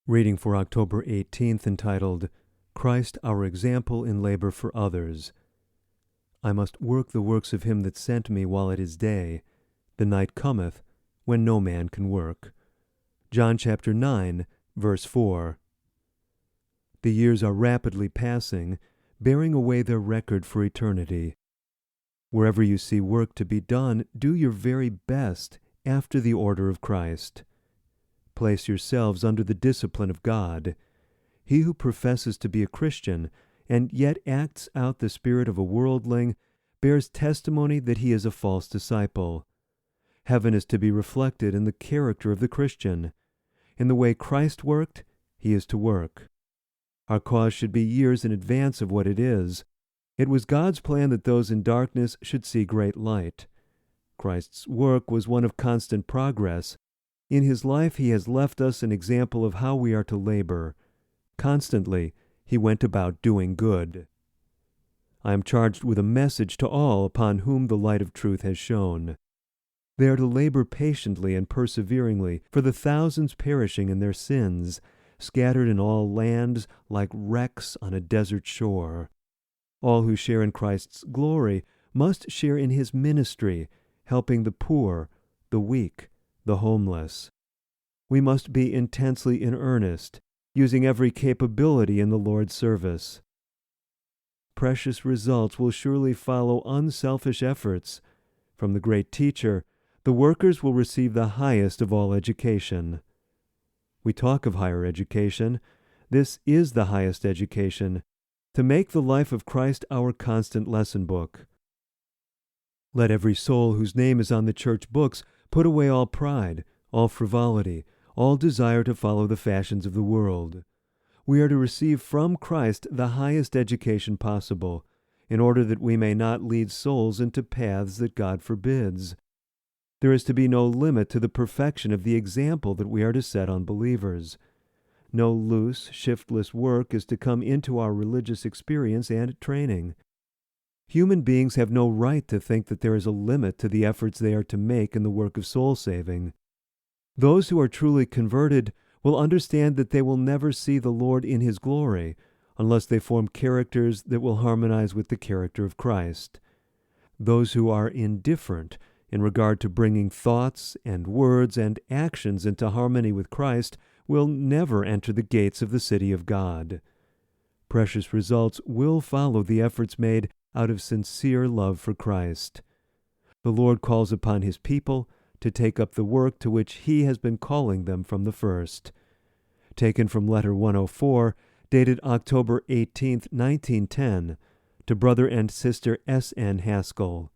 Reading for October 18th, entitled, Christ Our Example in Labor for Others. I must work the works of him that sent me while it is day. The night cometh, when no man can work. John chapter 9, verse 4. The years are rapidly passing, bearing away their record for eternity. Wherever you see work to be done, do your very best after the order of Christ. Place yourselves under the discipline of God. He who professes to be a Christian and yet acts out the spirit of a worldling bears testimony that he is a false disciple. Heaven is to be reflected in the character of the Christian. In the way Christ worked, he is to work. Our cause should be years in advance of what it is. It was God's plan that those in darkness should see great light. Christ's work was one of constant progress. In his life he has left us an example of how we are to labor. Constantly, he went about doing good. I am charged with a message to all upon whom the light of truth has shone. They are to labor patiently and perseveringly for the thousands perishing in their sins, scattered in all lands like wrecks on a desert shore. All who share in Christ's glory must share in his ministry, helping the poor, the weak, the homeless. We must be intensely in earnest, using every capability in the Lord's service. Precious results will surely follow unselfish efforts. From the great teacher, the workers will receive the highest of all education. We talk of higher education. This is the highest education, to make the life of Christ our constant lesson book. Let every soul whose name is on the church books put away all pride, all frivolity, all desire to follow the fashions of the world. We are to receive from Christ the highest education possible, in order that we may not lead souls into paths that God forbids. There is to be no limit to the perfection of the example that we are to set on believers. No loose, shiftless work is to come into our religious experience and training. Human beings have no right to think that there is a limit to the efforts they are to make in the work of soul-saving. Those who are truly converted will understand that they will never see the Lord in his glory unless they form characters that will harmonize with the character of Christ. Those who are indifferent in regard to bringing thoughts and words and actions into harmony with Christ will never enter the gates of the city of God. Precious results will follow the efforts made out of sincere love for Christ. The Lord calls upon his people to take up the work to which he has been calling them from the first. Taken from Letter 104, dated October 18, 1910, to Brother and Sister S. N. Haskell.